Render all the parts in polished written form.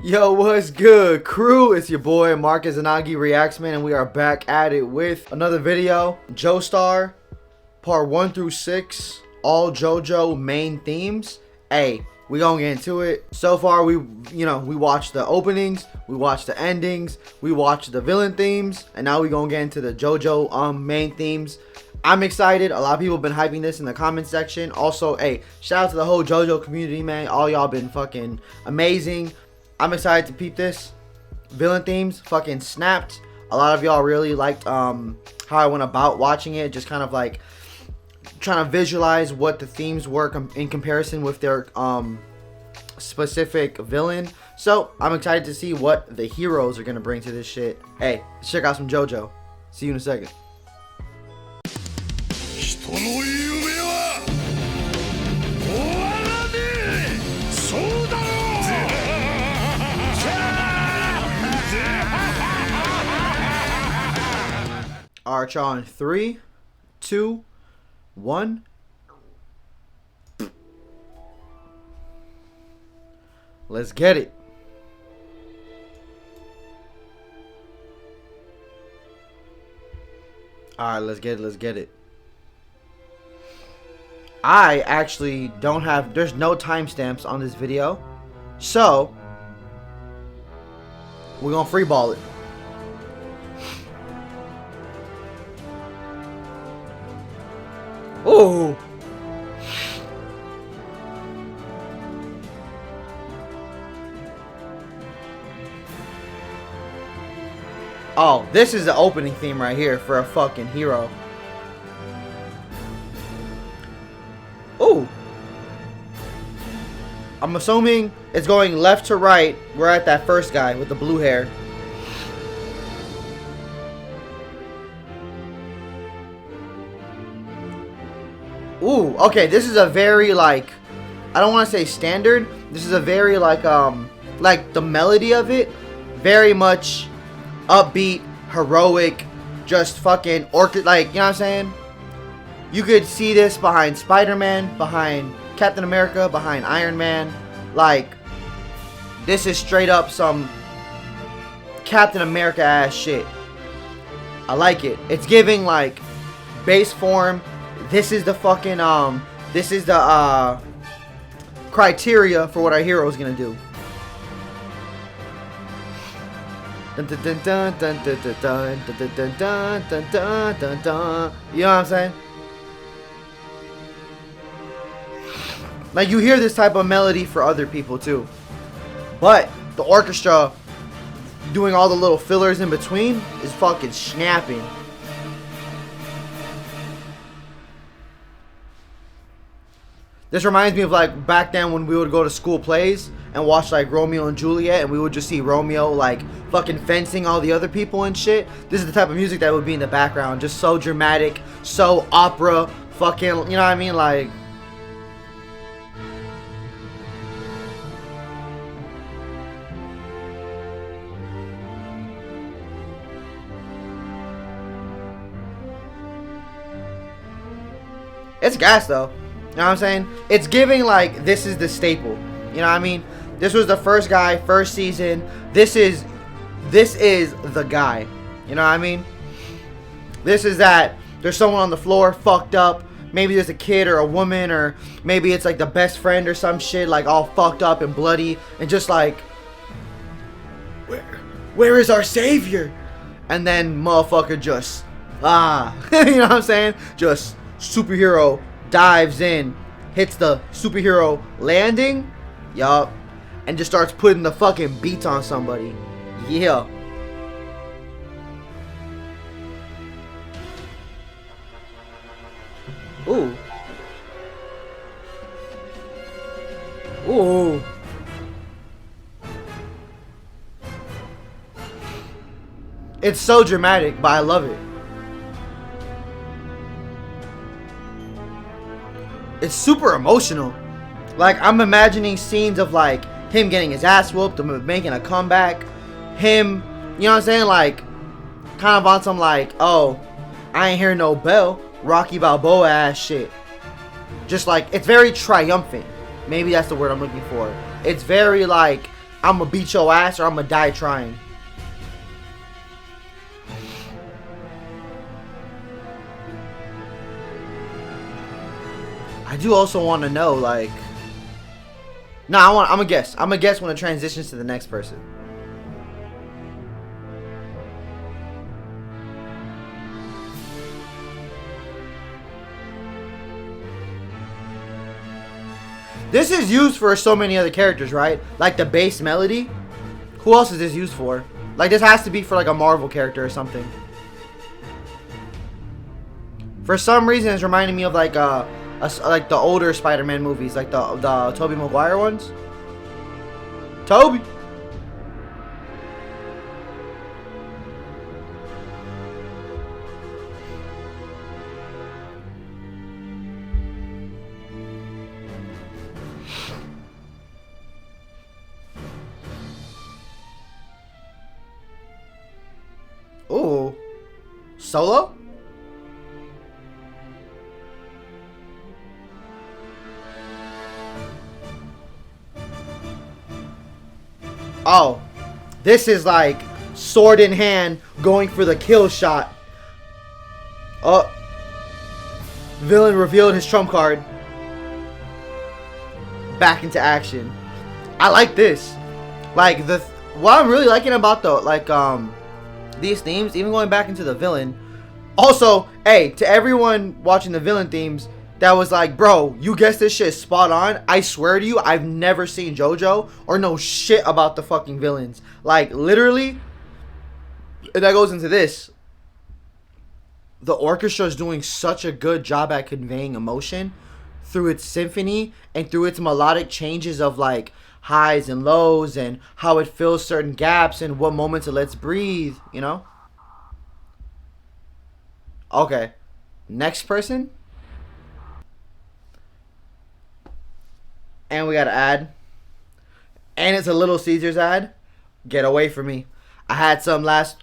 Yo, what's good, crew? It's your boy Marcus Anagi Reacts Man, and we are back at it with another video. Joestar, part 1 through 6, all JoJo main themes. Hey, we gonna get into it. So far, we watched the openings, we watched the endings, we watched the villain themes, and now we gonna get into the JoJo main themes. I'm excited. A lot of people have been hyping this in the comment section. Also, hey, shout out to the whole JoJo community, man. All y'all been fucking amazing. I'm excited to peep this. Villain themes fucking snapped. A lot of y'all really liked how I went about watching it. Just kind of like trying to visualize what the themes were in comparison with their specific villain. So I'm excited to see what the heroes are gonna bring to this shit. Hey, let's check out some JoJo. See you in a second. Alright, y'all, in 3, 2, 1. Let's get it. Alright, let's get it. I actually don't have, there's no timestamps on this video, so we're gonna freeball it. Ooh. Oh, this is the opening theme right here for a fucking hero. Ooh. I'm assuming it's going left to right. We're at that first guy with the blue hair. Ooh, okay, this is a very, like, I don't want to say standard. This is a very, like the melody of it, very much upbeat, heroic, just fucking like, you know what I'm saying? You could see this behind Spider-Man, behind Captain America, behind Iron Man. Like, this is straight up some Captain America ass shit. I like it. It's giving, like, base form. This is the fucking, this is the, criteria for what our hero is gonna do. Dun, dun, dun, dun, dun, dun, dun, dun, dun, dun, dun, dun, dun, dun. You know what I'm saying? Like, you hear this type of melody for other people too. But the orchestra doing all the little fillers in between is fucking snapping. This reminds me of, like, back then when we would go to school plays and watch, like, Romeo and Juliet, and we would just see Romeo, like, fucking fencing all the other people and shit. This is the type of music that would be in the background. Just so dramatic, so opera, fucking, you know what I mean? Like, it's gas, though. You know what I'm saying? It's giving, like, this is the staple. You know what I mean? This was the first guy, first season. This is the guy. You know what I mean? This is that there's someone on the floor fucked up. Maybe there's a kid or a woman, or maybe it's like the best friend or some shit, like all fucked up and bloody, and just like, where is our savior? And then motherfucker just you know what I'm saying? Just superhero dives in, hits the superhero landing, yup, and just starts putting the fucking beats on somebody. Yeah. Ooh. Ooh. It's so dramatic, but I love it. It's super emotional. Like, I'm imagining scenes of, like, him getting his ass whooped, him making a comeback, him, you know what I'm saying, like, kind of on some, like, oh, I ain't hear no bell, Rocky Balboa ass shit. Just like, it's very triumphant. Maybe that's the word I'm looking for. It's very like I'm gonna beat your ass or I'm gonna die trying. I do also want to know, like, no, I'm gonna guess. I'm gonna guess when it transitions to the next person. This is used for so many other characters, right? Like the bass melody. Who else is this used for? Like, this has to be for like a Marvel character or something. For some reason, it's reminding me of like like the older Spider-Man movies, like the Tobey Maguire ones. Toby. Ooh. Solo? Oh. This is like sword in hand going for the kill shot. Oh. Villain revealed his trump card. Back into action. I like this. Like what I'm really liking about these themes, even going back into the villain. Also, hey, to everyone watching the villain themes that was like, bro, you guessed this shit spot on. I swear to you, I've never seen JoJo or know shit about the fucking villains. Like, literally, and that goes into this. The orchestra is doing such a good job at conveying emotion through its symphony and through its melodic changes of like highs and lows and how it fills certain gaps and what moments it lets breathe, you know? Okay. Next person. And we got an ad. And it's a Little Caesars ad. Get away from me. I had some not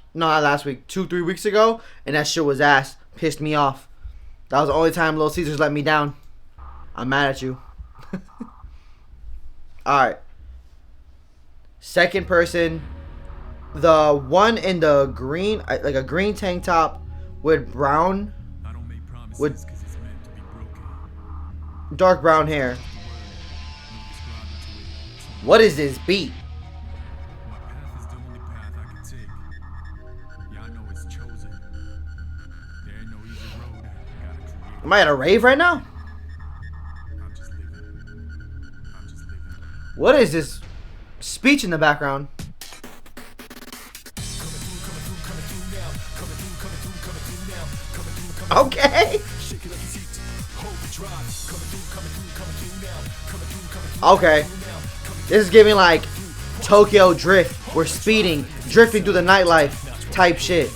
last week, 2-3 weeks ago, and that shit was ass. Pissed me off. That was the only time Little Caesars let me down. I'm mad at you. Alright. Second person. The one in the green, like a green tank top with brown, with dark brown hair. What is this beat? Am I at a rave right now? What is this speech in the background? Okay. Okay. This is giving like Tokyo Drift. We're speeding, drifting through the nightlife type shit.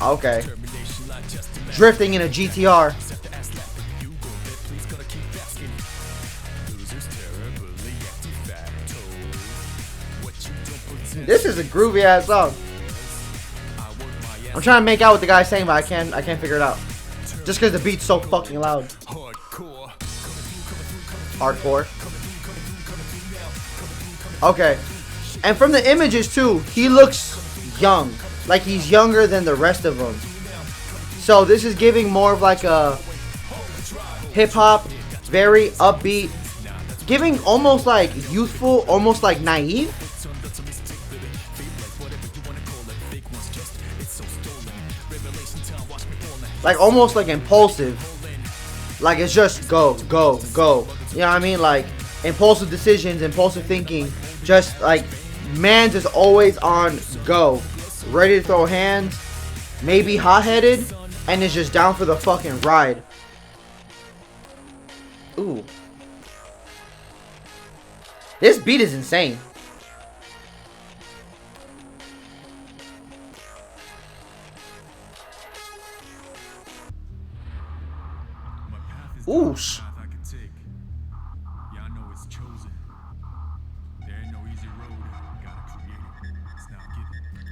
Okay. Drifting in a GTR. This is a groovy ass song. I'm trying to make out what the guy's saying, but I can't figure it out. Just because the beat's so fucking loud. Hardcore. Okay. And from the images too, he looks young. Like he's younger than the rest of them. So this is giving more of like a hip-hop, very upbeat, giving almost like youthful, almost like naive. Like almost like impulsive. Like it's just go, go, go. You know what I mean? Like impulsive decisions, impulsive thinking. Just like man's is always on go. Ready to throw hands. Maybe hot-headed. And is just down for the fucking ride. Ooh. This beat is insane. Ooh.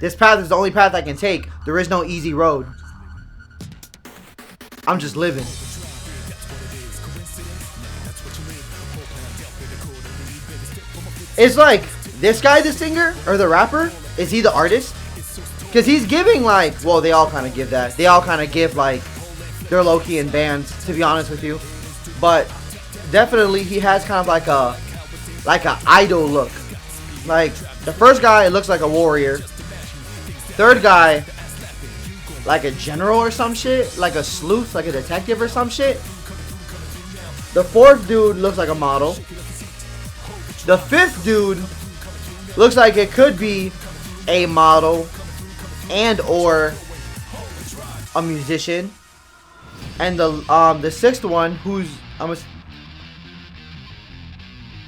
This path is the only path I can take. There is no easy road. I'm just living. It's like, this guy the singer or the rapper? Is he the artist? Because he's giving like, well, they all kind of give that. They all kind of give like, they're low-key in bands, to be honest with you. But definitely he has kind of like a idol look. Like, the first guy looks like a warrior. Third guy, like a general or some shit. Like a sleuth, like a detective or some shit. The fourth dude looks like a model. The fifth dude looks like it could be a model and or a musician. And the sixth one, who's I'm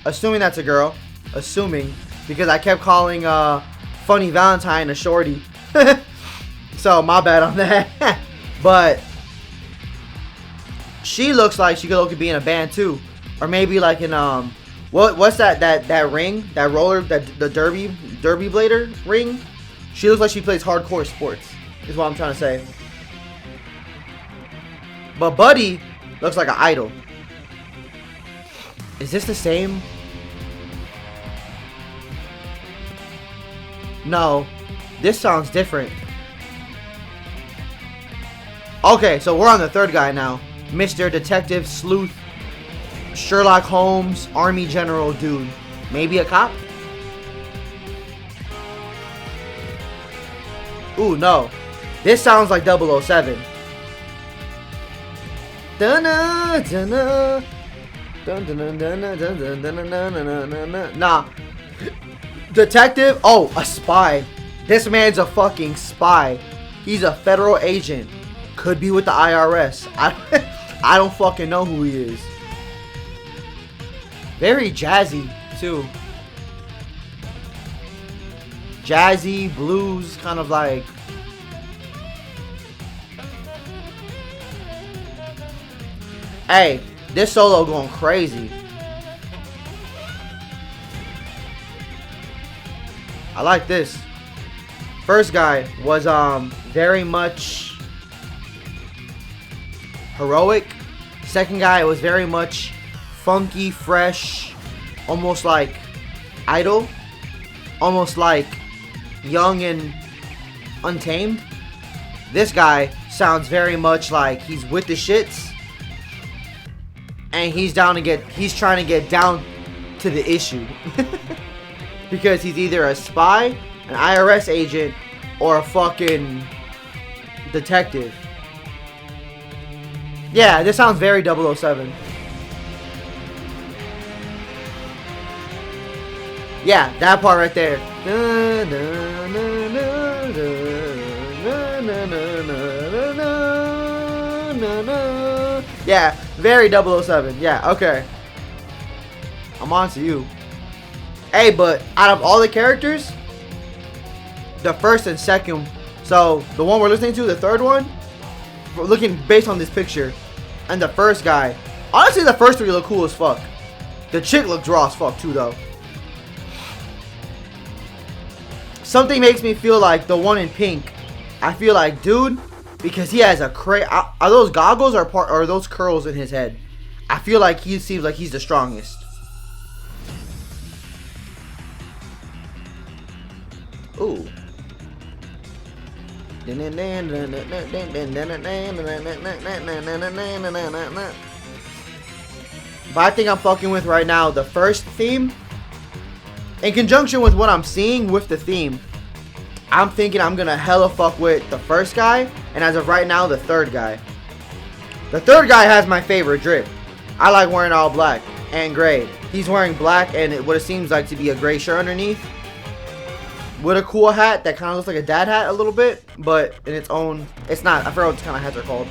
assuming that's a girl, assuming, because I kept calling Funny Valentine a shorty. So my bad on that. But she looks like she could be in a band too, or maybe like in what's that ring, that roller, that the derby blader ring. She looks like she plays hardcore sports, is what I'm trying to say. But Buddy looks like an idol. Is this the same? No, this sounds different. Okay, so we're on the third guy now. Mr. Detective Sleuth Sherlock Holmes Army General dude. Maybe a cop? Ooh, no. This sounds like 007. Nah. Detective? Oh, a spy. This man's a fucking spy. He's a federal agent. Could be with the IRS. I don't fucking know who he is. Very jazzy, too. Jazzy, blues, kind of like. Hey, this solo going crazy. I like this. First guy was very much heroic. Second guy was very much funky, fresh, almost like idol, almost like young and untamed. This guy sounds very much like he's with the shits, and he's trying to get down to the issue. Because he's either a spy, an IRS agent, or a fucking detective. Yeah, this sounds very 007. Yeah, that part right there. Yeah, very 007. Yeah, okay. I'm on to you. Hey, but out of all the characters, the first and second, so the one we're listening to, the third one, we're looking based on this picture, and the first guy, honestly, the first three look cool as fuck. The chick looked raw as fuck too, though. Something makes me feel like the one in pink. I feel like, dude, because he has a are those goggles or are those curls in his head? I feel like he seems like he's the strongest. Ooh. But I think I'm fucking with right now the first theme. In conjunction with what I'm seeing with the theme, I'm thinking I'm gonna hella fuck with the first guy, and as of right now, the third guy. The third guy has my favorite drip. I like wearing all black and gray. He's wearing black and what it seems like to be a gray shirt underneath, with a cool hat that kind of looks like a dad hat a little bit, but in its own, it's not. I forgot what kind of hats are called.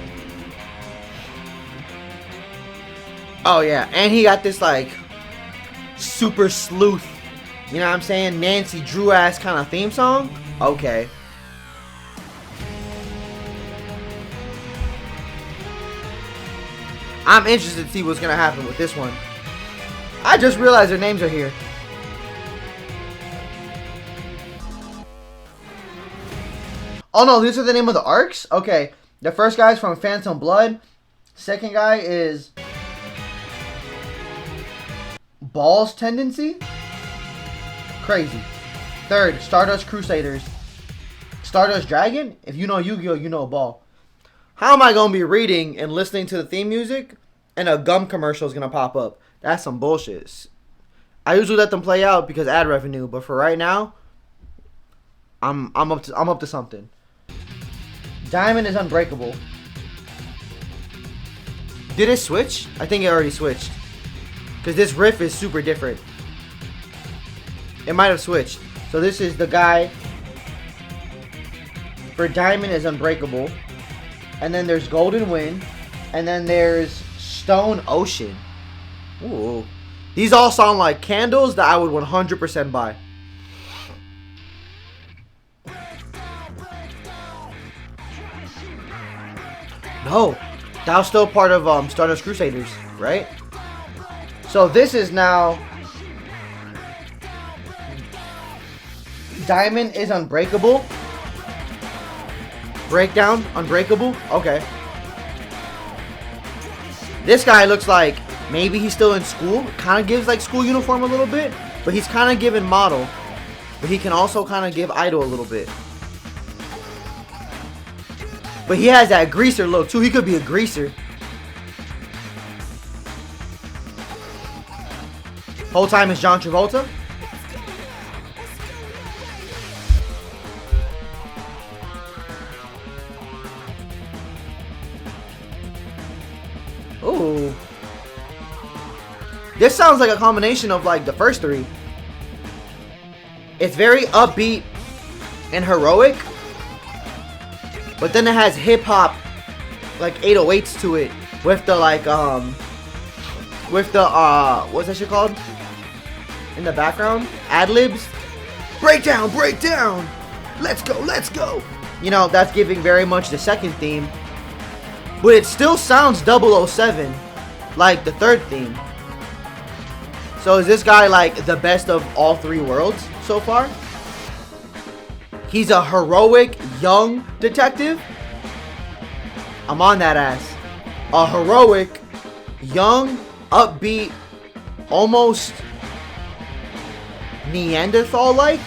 Oh yeah, and he got this like super sleuth, you know what I'm saying, Nancy Drew ass kind of theme song. Okay. I'm interested to see what's gonna happen with this one. I just realized their names are here. Oh no, these are the name of the arcs? Okay. The first guy is from Phantom Blood. Second guy is Ball's Tendency. Crazy. Third, Stardust Crusaders. Stardust Dragon? If you know Yu-Gi-Oh, you know ball. How am I going to be reading and listening to the theme music and a gum commercial is going to pop up? That's some bullshit. I usually let them play out because ad revenue, but for right now, I'm up to something. Diamond is Unbreakable. Did it switch? I think it already switched. Because this riff is super different. It might have switched. So this is the guy. For Diamond is Unbreakable. And then there's Golden Wind. And then there's Stone Ocean. Ooh. These all sound like candles that I would 100% buy. No. That was still part of Stardust Crusaders, right? So this is now Diamond is Unbreakable. Breakdown, Unbreakable. Okay. This guy looks like maybe he's still in school. Kind of gives like school uniform a little bit, but he's kind of giving model. But he can also kind of give idol a little bit. But he has that greaser look too. He could be a greaser. Whole time is John Travolta. Ooh. This sounds like a combination of like the first three. It's very upbeat and heroic. But then it has hip hop like 808s to it with the like what's that shit called? In the background? Ad-libs? Breakdown, breakdown! Let's go, let's go! You know, that's giving very much the second theme. But it still sounds 007, like the third theme. So is this guy like the best of all three worlds so far? He's a heroic, young detective. I'm on that ass. A heroic, young, upbeat, almost Neanderthal-like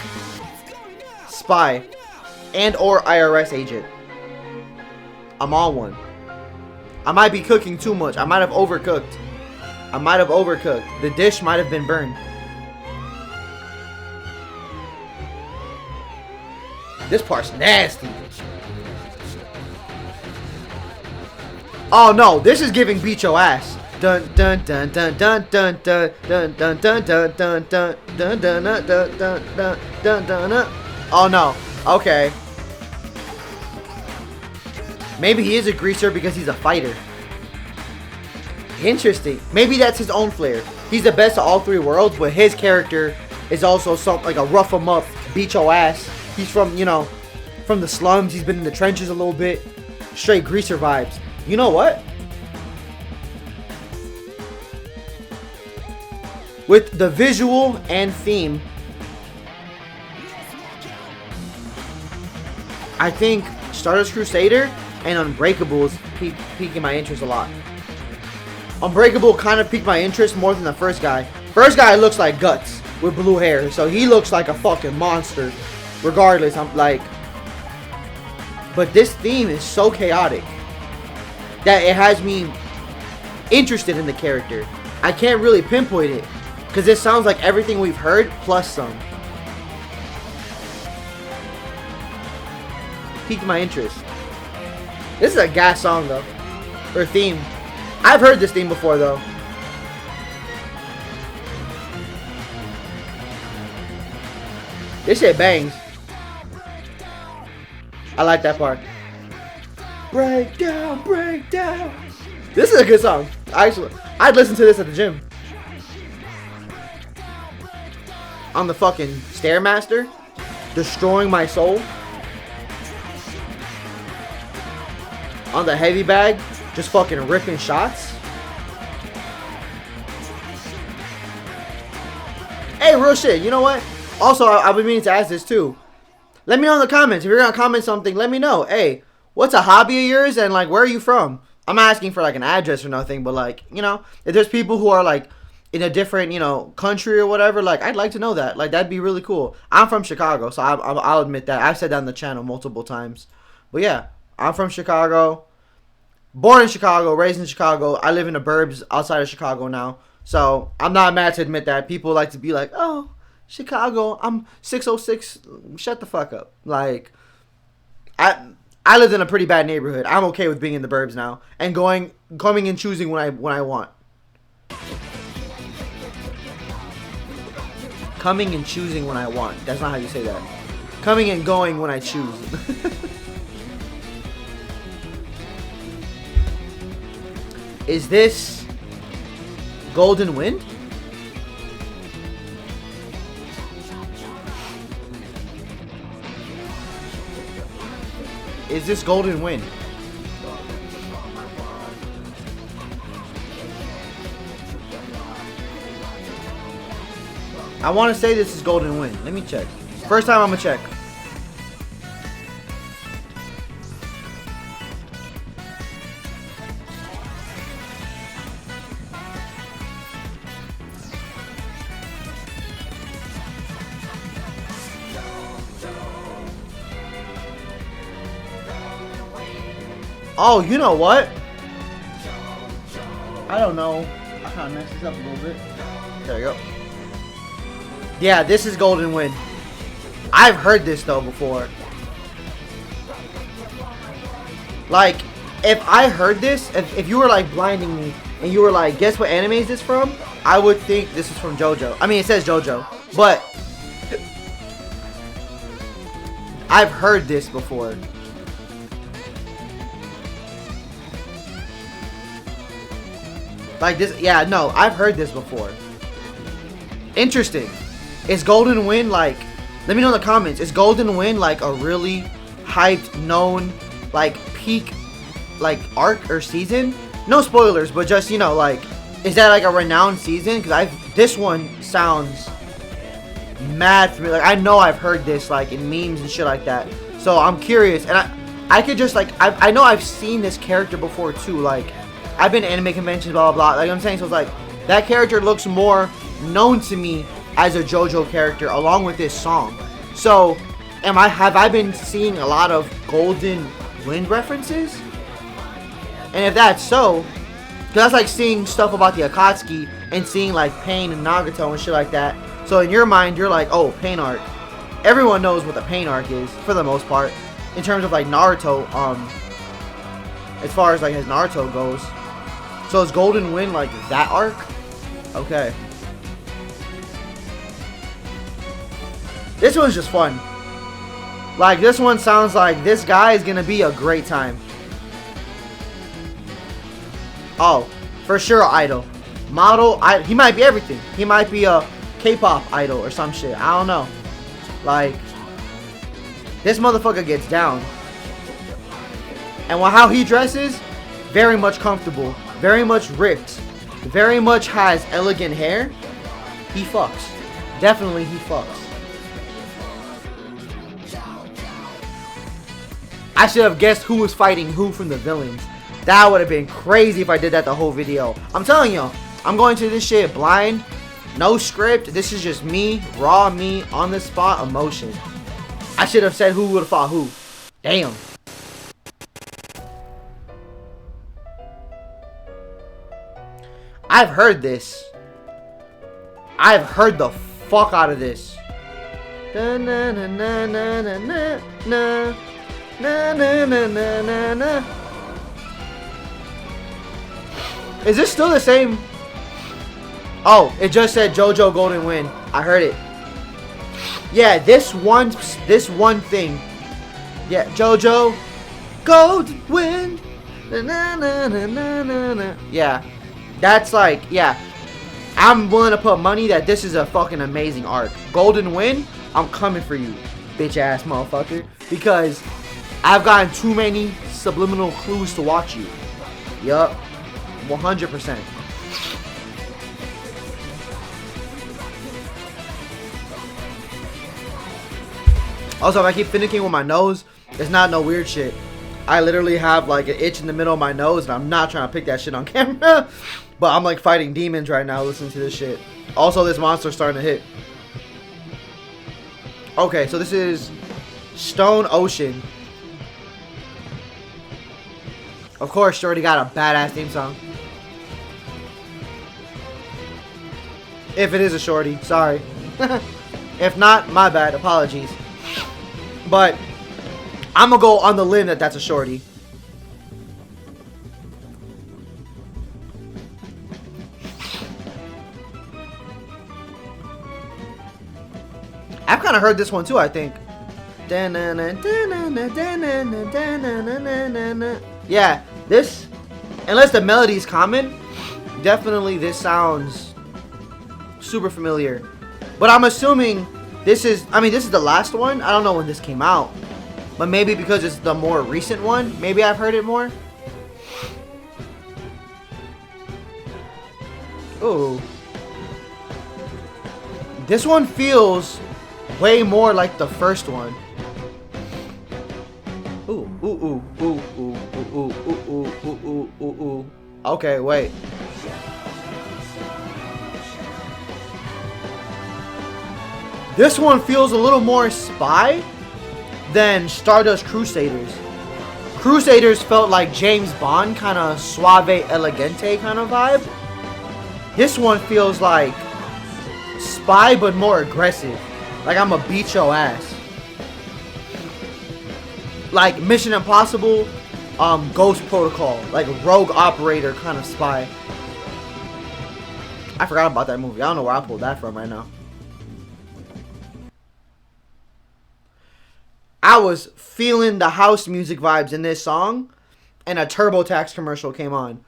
spy and or IRS agent. I'm on one. I might be cooking too much. I might have overcooked. The dish might have been burned. This part's nasty. Oh no, this is giving beat your ass. Dun dun dun dun dun dun dun dun dun dun dun dun dun dun dun dun dun dun dun dun. Oh no. Okay. Maybe he is a greaser because he's a fighter. Interesting. Maybe that's his own flair. He's the best of all three worlds, but his character is also something like a rough him up, beat your ass. He's from, you know, from the slums. He's been in the trenches a little bit. Straight greaser vibes. You know what? With the visual and theme, I think Stardust Crusader and Unbreakable is piquing my interest a lot. Unbreakable kind of piqued my interest more than the first guy. First guy looks like Guts with blue hair, so he looks like a fucking monster. Regardless, I'm like, but this theme is so chaotic that it has me interested in the character. I can't really pinpoint it because it sounds like everything we've heard plus some. Piqued my interest. This is a gas song though, or theme. I've heard this theme before though. This shit bangs. I like that part. Break down, break down. This is a good song. Actually, I'd listen to this at the gym. On the fucking Stairmaster, destroying my soul. On the heavy bag, just fucking ripping shots. Hey, real shit. You know what? Also, I've been meaning to ask this too. Let me know in the comments. If you're gonna comment something, let me know. Hey, what's a hobby of yours and like where are you from? I'm not asking for like an address or nothing, but like, you know, if there's people who are like in a different, you know, country or whatever, like, I'd like to know that. Like, that'd be really cool. I'm from Chicago, so I'll admit that. I've said that on the channel multiple times. But yeah, I'm from Chicago. Born in Chicago, raised in Chicago. I live in the burbs outside of Chicago now. So I'm not mad to admit that. People like to be like, oh, Chicago, I'm 606. Shut the fuck up. Like, I lived in a pretty bad neighborhood. I'm okay with being in the burbs now and coming and choosing when I want. Coming and choosing when I want. That's not how you say that. Coming and going when I choose. Is this Golden Wind? Is this Golden Wind? I want to say this is Golden Wind. Let me check. First time I'm going to check. Oh, you know what? I don't know. I kind of messed this up a little bit. There we go. Yeah, this is Golden Wind. I've heard this though before. Like, if I heard this, if you were like blinding me and you were like, guess what anime is this from? I would think this is from JoJo. I mean, it says JoJo, but I've heard this before. Like this, yeah, no, I've heard this before. Interesting. Is Golden Wind like, let me know in the comments, is Golden Wind like a really hyped, known, like peak, like arc or season? No spoilers, but just, you know, like, is that like a renowned season? Because this one sounds mad for me. Like, I know I've heard this like in memes and shit like that. So I'm curious, and I could just like, I know I've seen this character before too. Like, I've been to anime conventions, blah, blah, blah. Like I'm saying, so it's like, that character looks more known to me as a JoJo character along with this song. So, have I been seeing a lot of Golden Wind references? And if that's so, because that's like seeing stuff about the Akatsuki and seeing like Pain and Nagato and shit like that. So in your mind, you're like, oh, Pain arc. Everyone knows what the Pain arc is, for the most part. In terms of like Naruto, as far as like his Naruto goes. So is Golden Wind like that arc? Okay. This one's just fun. Like, this one sounds like this guy is gonna be a great time. Oh, for sure, idol. Model, he might be everything. He might be a K-pop idol or some shit. I don't know. Like, this motherfucker gets down. And how he dresses, very much comfortable. Very much ripped. Very much has elegant hair. He fucks. Definitely he fucks. I should have guessed who was fighting who from the villains. That would have been crazy if I did that the whole video. I'm telling you, I'm going to this shit blind. No script. This is just me, raw me, on the spot emotion. I should have said who would have fought who. Damn. I've heard this. I've heard the fuck out of this. Na na na na na na na na na na na na. Is this still the same? Oh, it just said JoJo Golden Wind. I heard it. Yeah, this one thing. Yeah, JoJo Golden Wind. Na na na na na na. Yeah. That's like, yeah, I'm willing to put money that this is a fucking amazing arc. Golden Wind, I'm coming for you, bitch ass motherfucker. Because I've gotten too many subliminal clues to watch you. Yup, 100%. Also, if I keep finicking with my nose, it's not no weird shit. I literally have like an itch in the middle of my nose, and I'm not trying to pick that shit on camera. But I'm like fighting demons right now listening to this shit. Also, this monster's starting to hit. Okay, so this is Stone Ocean. Of course, she already got a badass theme song. If it is a shorty, sorry. If not, my bad, apologies. But I'm gonna go on the limb that that's a shorty. I've kind of heard this one too, I think. Yeah, this, unless the melody's common, definitely this sounds super familiar. But I'm assuming this is, this is the last one. I don't know when this came out, but maybe because it's the more recent one, maybe I've heard it more. Ooh. This one feels way more like the first one. Ooh, ooh, ooh, ooh, ooh, ooh, ooh, ooh, ooh, ooh, ooh, ooh. Okay, wait. This one feels a little more spy than Stardust Crusaders. Crusaders felt like James Bond, kind of suave, elegante kind of vibe. This one feels like spy, but more aggressive. Like I'm a beat your ass. Like Mission Impossible, Ghost Protocol, like rogue operator kind of spy. I forgot about that movie. I don't know where I pulled that from right now. I was feeling the house music vibes in this song, and a TurboTax commercial came on.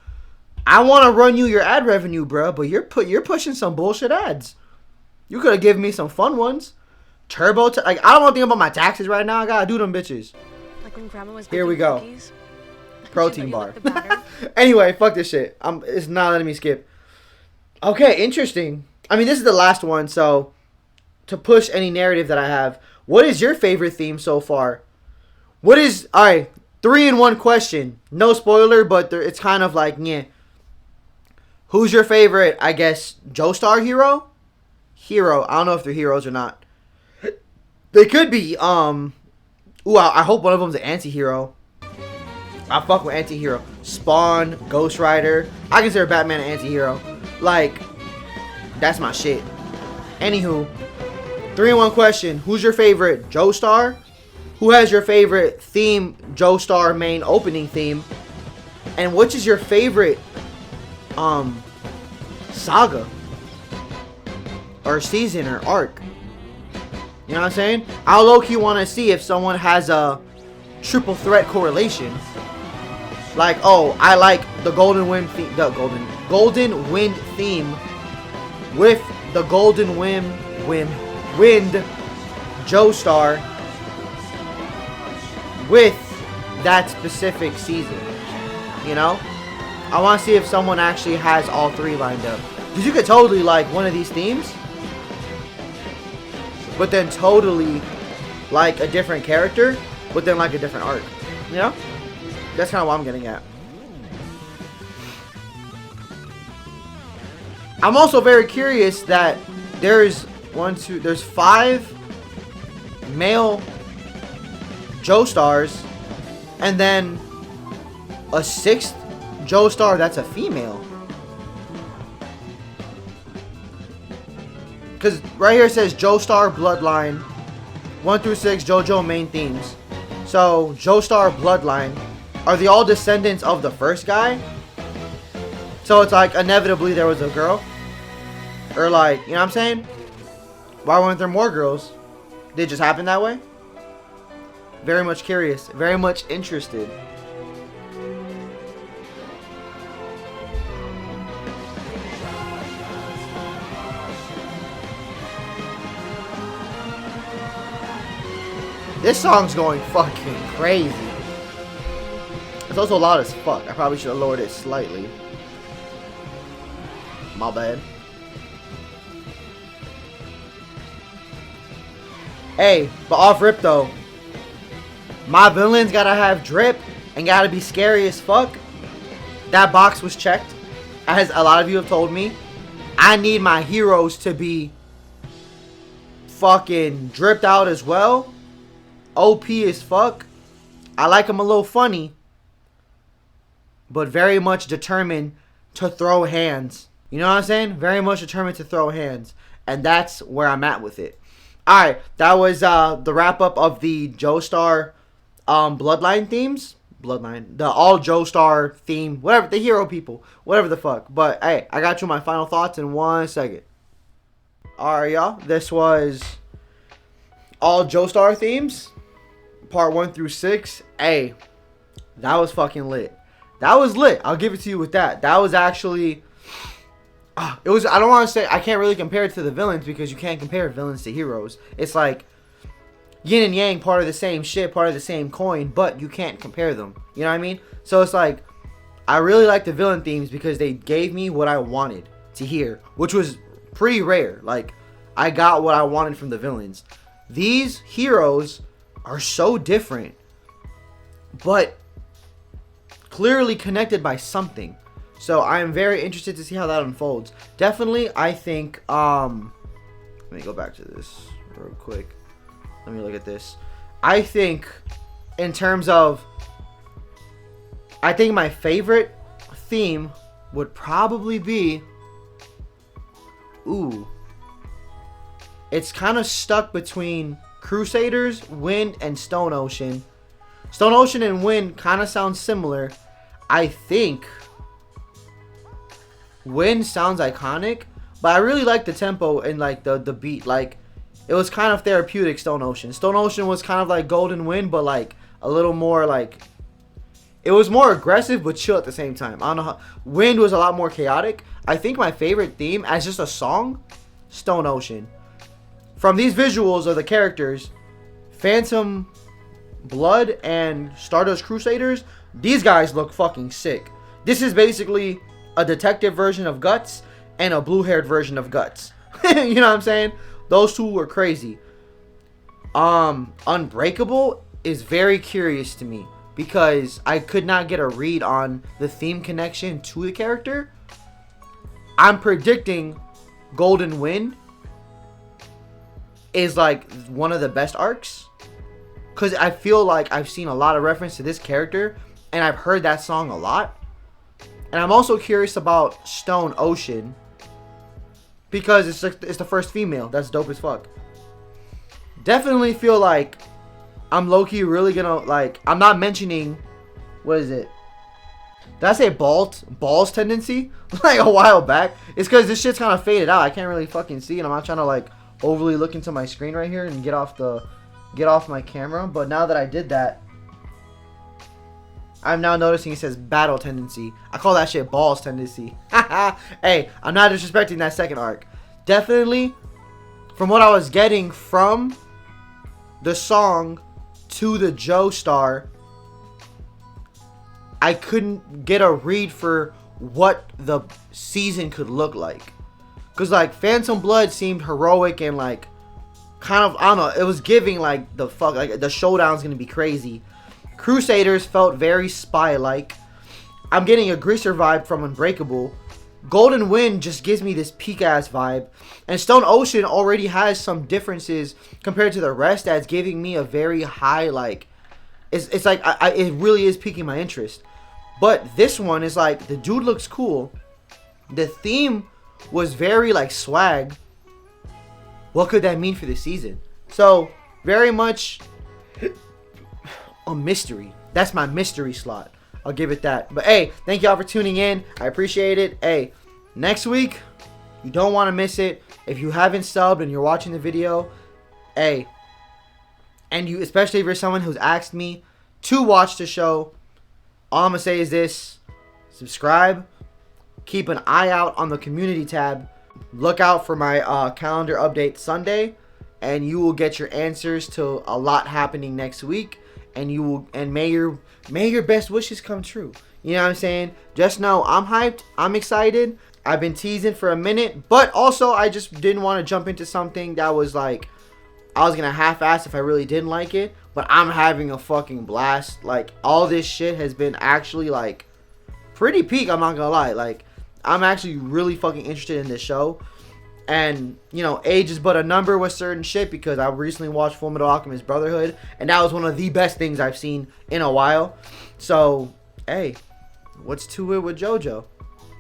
I want to run you your ad revenue, bruh, but you're pushing some bullshit ads. You could have given me some fun ones. TurboTax, like I don't want to think about my taxes right now. I gotta do them bitches. Like when Grandma was here we go. Cookies. Protein bar. Anyway, fuck this shit. It's not letting me skip. Okay, interesting. This is the last one, so to push any narrative that I have, what is your favorite theme so far? Alright, 3-in-1 question. No spoiler, but it's kind of like, yeah. Who's your favorite, I guess, Joestar hero? Hero. I don't know if they're heroes or not. They could be, ooh, I hope one of them's an anti-hero. I fuck with anti-hero. Spawn, Ghost Rider. I consider Batman an anti-hero. Like, that's my shit. Anywho, 3-in-1 question. Who's your favorite Joestar? Who has your favorite theme, Joestar main opening theme? And which is your favorite saga? Or season or arc? You know what I'm saying? I low-key want to see if someone has a triple threat correlation. Like, oh, I like the Golden Wind theme, with the Golden Wind Joestar with that specific season. You know? I want to see if someone actually has all three lined up. Because you could totally like one of these themes, but then totally like a different character, but then like a different arc. You know? That's kind of what I'm getting at. I'm also very curious that there's 5 male Joestars, and then a 6th Joestar that's a female. Because right here it says Joestar Bloodline 1 through 6 JoJo main themes. So Joestar Bloodline, are they all descendants of the first guy? So it's like inevitably there was a girl, or like, you know what I'm saying? Why weren't there more girls? Did it just happen that way? Very much curious, very much interested. This song's going fucking crazy. It's also loud as fuck. I probably should have lowered it slightly. My bad. Hey, but off rip though, my villains gotta have drip and gotta be scary as fuck. That box was checked. as a lot of you have told me, I need my heroes to be fucking dripped out as well. OP as fuck. I like them a little funny, but very much determined to throw hands. You know what I'm saying? Very much determined to throw hands. And that's where I'm at with it. Alright, that was the wrap up of the Joestar Bloodline themes. The all Joestar theme, whatever, the hero people, whatever the fuck. But hey, I got you my final thoughts in 1 second. Alright, y'all, this was all Joestar themes, part 1 through 6. Hey, that was fucking lit. That was lit. I'll give it to you with that. That was actually, it was, I don't want to say, I can't really compare it to the villains because you can't compare villains to heroes. It's like yin and yang, part of the same shit, part of the same coin, but you can't compare them. You know what I mean? So it's like, I really like the villain themes because they gave me what I wanted to hear, which was pretty rare. Like, I got what I wanted from the villains. These heroes are so different, but clearly connected by something. So I am very interested to see how that unfolds. Definitely, I think, let me go back to this real quick. Let me look at this. I think, in terms of, I think my favorite theme would probably be, it's kind of stuck between Crusaders, Wind, and Stone Ocean. Stone Ocean and Wind kind of sound similar. I think Wind sounds iconic, but I really like the tempo and like the beat. Like, it was kind of therapeutic, Stone Ocean. Stone Ocean was kind of like Golden Wind, but like a little more like, it was more aggressive but chill at the same time. I don't know how. Wind was a lot more chaotic. I think my favorite theme as just a song, Stone Ocean. From these visuals of the characters, Phantom Blood and Stardust Crusaders, these guys look fucking sick. This is basically a detective version of Guts and a blue-haired version of Guts. You know what I'm saying? Those two were crazy. Unbreakable is very curious to me because I could not get a read on the theme connection to the character. I'm predicting Golden Wind is like one of the best arcs, because I feel like I've seen a lot of reference to this character and I've heard that song a lot. And I'm also curious about Stone Ocean because it's the first female. That's dope as fuck. Definitely feel like I'm low-key really gonna, like, I'm not mentioning, what is it? Did I say balls tendency? Like a while back. It's because this shit's kind of faded out. I can't really fucking see it. I'm not trying to like overly look into my screen right here and get off my camera. But now that I did that, I'm now noticing it says battle tendency. I call that shit balls tendency. Hey, I'm not disrespecting that second arc. Definitely, from what I was getting from the song to the Joestar, I couldn't get a read for what the season could look like. Because, like, Phantom Blood seemed heroic and, like, kind of, I don't know, it was giving, like, the fuck, like, the showdown's gonna be crazy. Crusaders felt very spy-like. I'm getting a Greaser vibe from Unbreakable. Golden Wind just gives me this peak-ass vibe. And Stone Ocean already has some differences compared to the rest that's giving me a very high, like, it's like, it really is piquing my interest. But this one is like, the dude looks cool. The theme was very, like, swag. What could that mean for the season? So, very much a mystery. That's my mystery slot. I'll give it that. But hey, thank y'all for tuning in. I appreciate it. Hey, next week, you don't want to miss it. If you haven't subbed and you're watching the video, hey, and you, especially if you're someone who's asked me to watch the show, all I'm going to say is this: subscribe, keep an eye out on the community tab, look out for my calendar update Sunday, and you will get your answers to a lot happening next week. And you will, and may your best wishes come true. You know what I'm saying? Just know I'm hyped. I'm excited. I've been teasing for a minute, but also I just didn't want to jump into something that was like, I was gonna half-ass if I really didn't like it. But I'm having a fucking blast. Like, all this shit has been actually like pretty peak. I'm not gonna lie. Like, I'm actually really fucking interested in this show. And, you know, age is but a number with certain shit, because I recently watched Full Metal Alchemist Brotherhood, and that was one of the best things I've seen in a while. So, hey, what's to it with JoJo?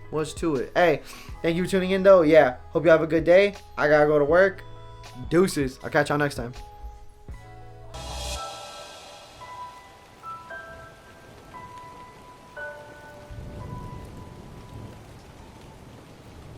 What's to it? Hey, thank you for tuning in, though. Yeah, hope you have a good day. I gotta go to work. Deuces. I'll catch y'all next time.